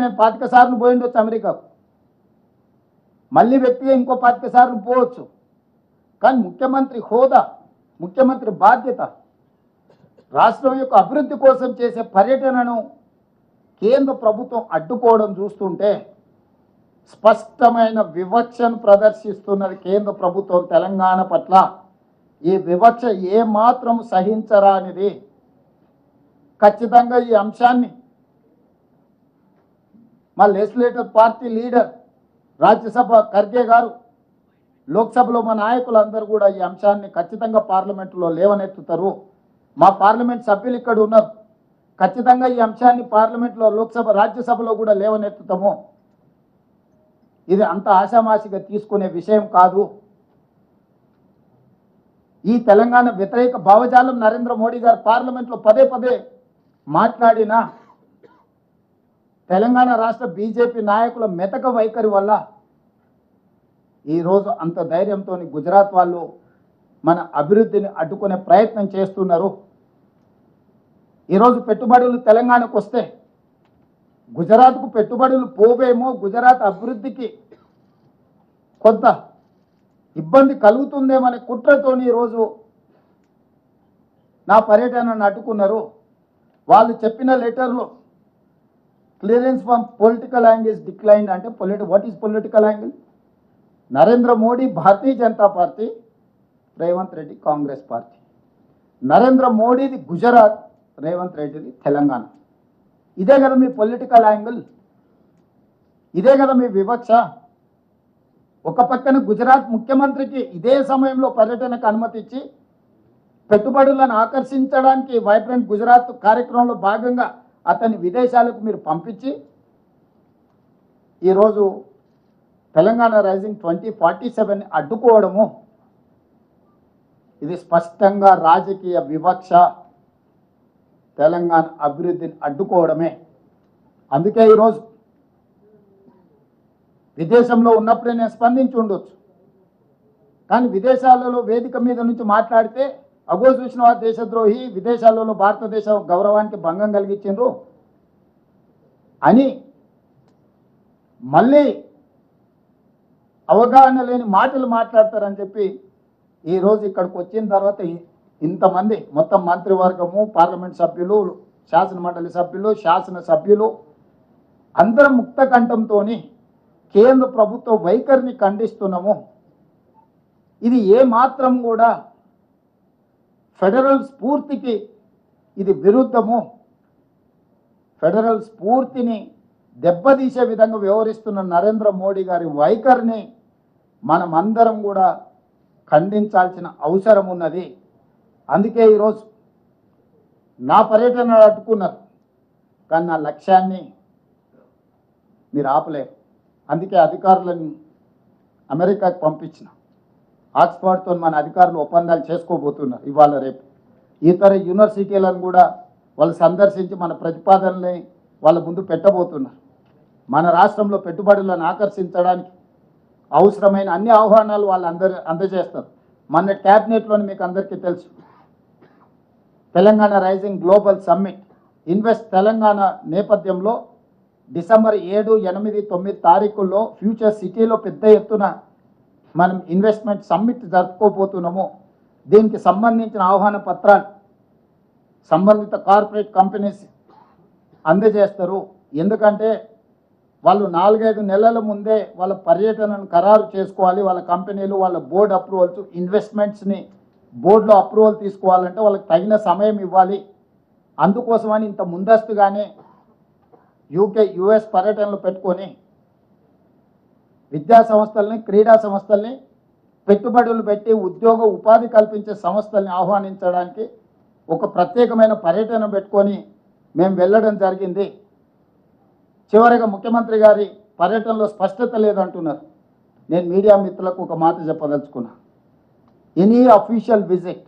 నేను 25 సార్లు పోయిండొచ్చు అమెరికాకు, మళ్ళీ వ్యక్తిగా ఇంకో 25 సార్లు పోవచ్చు. కానీ ముఖ్యమంత్రి హోదా, ముఖ్యమంత్రి బాధ్యత, రాష్ట్రం యొక్క అభివృద్ధి కోసం చేసే పర్యటనను కేంద్ర ప్రభుత్వం అడ్డుకోవడం చూస్తుంటే స్పష్టమైన వివక్షను ప్రదర్శిస్తున్నది కేంద్ర ప్రభుత్వం తెలంగాణ పట్ల. ఈ వివక్ష ఏమాత్రం సహించరానిది. ఖచ్చితంగా ఈ అంశాన్ని మా legislative party leader Rajya Sabha Kharge గారు, లోక్సభలో మా నాయకులందరూ కూడా ఈ అంశాన్ని ఖచ్చితంగా పార్లమెంటులో లేవనెత్తుతారు. మా పార్లమెంట్ సభ్యులు ఇక్కడ ఉన్నారు, ఖచ్చితంగా ఈ అంశాన్ని పార్లమెంట్లో, లోక్సభ, రాజ్యసభలో కూడా లేవనెత్తుతాము. ఇది అంత ఆషామాషిగా తీసుకునే విషయం కాదు. ఈ తెలంగాణ వ్యతిరేక భావజాలం నరేంద్ర మోడీ గారు పార్లమెంట్లో పదే పదే మాట్లాడినా తెలంగాణ రాష్ట్ర బీజేపీ నాయకుల మెతక వైఖరి వల్ల ఈరోజు అంత ధైర్యంతో గుజరాత్ వాళ్ళు మన అభివృద్ధిని అడ్డుకునే ప్రయత్నం చేస్తున్నారు. ఈరోజు పెట్టుబడులు తెలంగాణకు వస్తే గుజరాత్కు పెట్టుబడులు పోవేమో, గుజరాత్ అభివృద్ధికి కొంత ఇబ్బంది కలుగుతుందేమనే కుట్రతోని ఈరోజు నా పర్యటనను అడ్డుకున్నారు. వాళ్ళు చెప్పిన లెటర్లో clearance from political angle is declined అంటే what is political angle? Narendra Modi Bharatiya Janata party, Revanth Reddy Congress party. Narendra మోడీది గుజరాత్, రేవంత్ రెడ్డిది తెలంగాణ. ఇదే కదా మీ పొలిటికల్ యాంగిల్, ఇదే కదా మీ వివక్ష. ఒక పక్కన గుజరాత్ ముఖ్యమంత్రికి ఇదే సమయంలో పర్యటనకు అనుమతి ఇచ్చి పెట్టుబడులను ఆకర్షించడానికి వైబ్రెంట్ గుజరాత్ కార్యక్రమంలో భాగంగా అతన్ని విదేశాలకు మీరు పంపించి ఈరోజు తెలంగాణ రైజింగ్ 2047 అడ్డుకోవడము, ఇది స్పష్టంగా రాజకీయ వివక్ష, తెలంగాణ అభివృద్ధిని అడ్డుకోవడమే. అందుకే ఈరోజు విదేశంలో ఉన్నప్పుడే నేను స్పందించి ఉండొచ్చు, కానీ విదేశాలలో వేదిక మీద నుంచి మాట్లాడితే అగో చూసిన వారు దేశద్రోహి, విదేశాలలో భారతదేశ గౌరవానికి భంగం కలిగించిండ్రు అని మళ్ళీ అవగాహన లేని మాటలు మాట్లాడతారని చెప్పి ఈరోజు ఇక్కడికి వచ్చిన తర్వాత ఇంతమంది మొత్తం మంత్రివర్గము, పార్లమెంట్ సభ్యులు, శాసనమండలి సభ్యులు, శాసనసభ్యులు అందరం ముక్త కంఠంతో కేంద్ర ప్రభుత్వ వైఖరిని ఖండిస్తున్నాము. ఇది ఏమాత్రం కూడా ఫెడరల్ స్ఫూర్తికి ఇది విరుద్ధము. ఫెడరల్ స్ఫూర్తిని దెబ్బతీసే విధంగా వ్యవహరిస్తున్న నరేంద్ర మోడీ గారి వైఖరిని మనం అందరం కూడా ఖండించాల్సిన అవసరం ఉన్నది. అందుకే ఈరోజు నా పర్యటన అడ్డుకున్నారు, కానీ నా లక్ష్యాన్ని మీరు ఆపలేరు. అందుకే అధికారులను అమెరికాకు పంపించిన. ఆక్స్ఫర్డ్తో మన అధికారులు ఒప్పందాలు చేసుకోబోతున్నారు ఇవాళ రేపు. ఇతర యూనివర్సిటీలను కూడా వాళ్ళు సందర్శించి మన ప్రతిపాదనల్ని వాళ్ళ ముందు పెట్టబోతున్నారు. మన రాష్ట్రంలో పెట్టుబడులను ఆకర్షించడానికి అవసరమైన అన్ని ఆహ్వానాలు వాళ్ళు అందజేస్తారు. మన క్యాబినెట్లోని మీకు అందరికీ తెలుసు, Telangana rising global summit invest Telangana నేపథ్యంలో డిసెంబర్ 7, 8, 9 తారీఖుల్లో ఫ్యూచర్ సిటీలో పెద్ద ఎత్తున మనం ఇన్వెస్ట్మెంట్ సమ్మిట్ జరుపుకోబోతున్నాము. దీనికి సంబంధించిన ఆహ్వాన పత్రాలు సంబంధిత కార్పొరేట్ కంపెనీస్ అందజేస్తారు. ఎందుకంటే వాళ్ళు 4-5 నెలల ముందే వాళ్ళ పర్యటనను ఖరారు చేసుకోవాలి. వాళ్ళ కంపెనీలు, వాళ్ళ బోర్డు అప్రూవల్స్, ఇన్వెస్ట్మెంట్స్ని బోర్డులో అప్రూవల్ తీసుకోవాలంటే వాళ్ళకి తగిన సమయం ఇవ్వాలి. అందుకోసమని ఇంత ముందస్తుగానే యుఎస్ పర్యటనలు పెట్టుకొని విద్యా సంస్థల్ని, క్రీడా సంస్థల్ని, పెట్టుబడులు పెట్టి ఉద్యోగ ఉపాధి కల్పించే సంస్థల్ని ఆహ్వానించడానికి ఒక ప్రత్యేకమైన పర్యటన పెట్టుకొని మేము వెళ్ళడం జరిగింది. చివరిగా ముఖ్యమంత్రి గారి పర్యటనలో స్పష్టత లేదంటున్నారు. నేను మీడియా మిత్రులకు ఒక మాట చెప్పదలుచుకున్నా. ఎనీ అఫీషియల్ విజిట్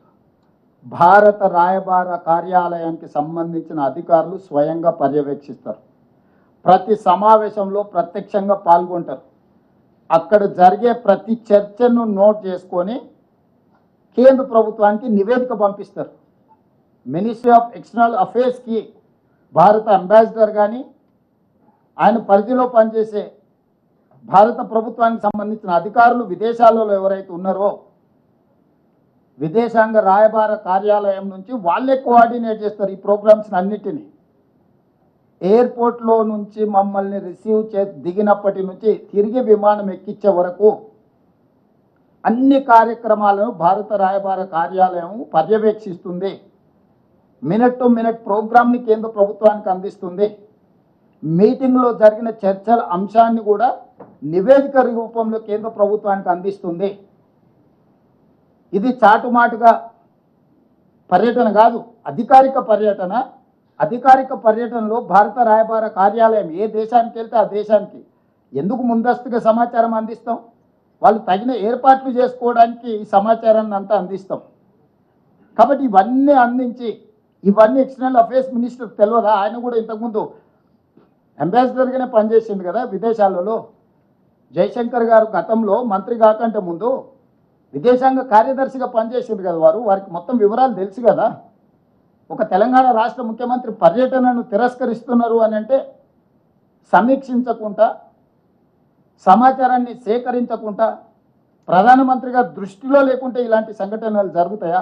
భారత రాయబార కార్యాలయానికి సంబంధించిన అధికారులు స్వయంగా పర్యవేక్షిస్తారు. ప్రతి సమావేశంలో ప్రత్యక్షంగా పాల్గొంటారు. అక్కడ జరిగే ప్రతి చర్చను నోట్ చేసుకొని కేంద్ర ప్రభుత్వానికి నివేదిక పంపిస్తారు. మినిస్ట్రీ ఆఫ్ ఎక్స్టర్నల్ అఫేర్స్కి భారత అంబాసిడర్ కానీ, ఆయన పరిధిలో పనిచేసే భారత ప్రభుత్వానికి సంబంధించిన అధికారులు విదేశాలలో ఎవరైతే ఉన్నారో విదేశాంగ రాయబార కార్యాలయం నుంచి వాళ్ళే కోఆర్డినేట్ చేస్తారు ఈ ప్రోగ్రామ్స్ అన్నిటినీ. ఎయిర్పోర్ట్లో నుంచి మమ్మల్ని రిసీవ్ దిగినప్పటి నుంచి తిరిగి విమానం ఎక్కించే వరకు అన్ని కార్యక్రమాలను భారత రాయబార కార్యాలయం పర్యవేక్షిస్తుంది. మినిట్ టు మినిట్ ప్రోగ్రామ్ని కేంద్ర ప్రభుత్వానికి అందిస్తుంది. మీటింగ్లో జరిగిన చర్చల అంశాన్ని కూడా నివేదిక రూపంలో కేంద్ర ప్రభుత్వానికి అందిస్తుంది. ఇది చాటుమాటుగా పర్యటన కాదు, అధికారిక పర్యటన. అధికారిక పర్యటనలో భారత రాయబార కార్యాలయం ఏ దేశానికి వెళ్తే ఆ దేశానికి ఎందుకు ముందస్తుగా సమాచారం అందిస్తాం? వాళ్ళు తగిన ఏర్పాట్లు చేసుకోవడానికి ఈ సమాచారాన్ని అంతా అందిస్తాం. కాబట్టి ఇవన్నీ అందించి ఇవన్నీ ఎక్స్టర్నల్ అఫేర్స్ మినిస్టర్ తెలియదా? ఆయన కూడా ఇంతకుముందు అంబాసిడర్గానే పనిచేసింది కదా విదేశాలలో. జయశంకర్ గారు గతంలో మంత్రి కాకంటే ముందు విదేశాంగ కార్యదర్శిగా పనిచేసింది కదా వారికి మొత్తం వివరాలు తెలుసు కదా. ఒక తెలంగాణ రాష్ట్ర ముఖ్యమంత్రి పర్యటనను తిరస్కరిస్తున్నారు అని అంటే సమీక్షించకుండా, సమాచారాన్ని సేకరించకుండా, ప్రధానమంత్రిగా దృష్టిలో లేకుంటే ఇలాంటి సంఘటనలు జరుగుతాయా?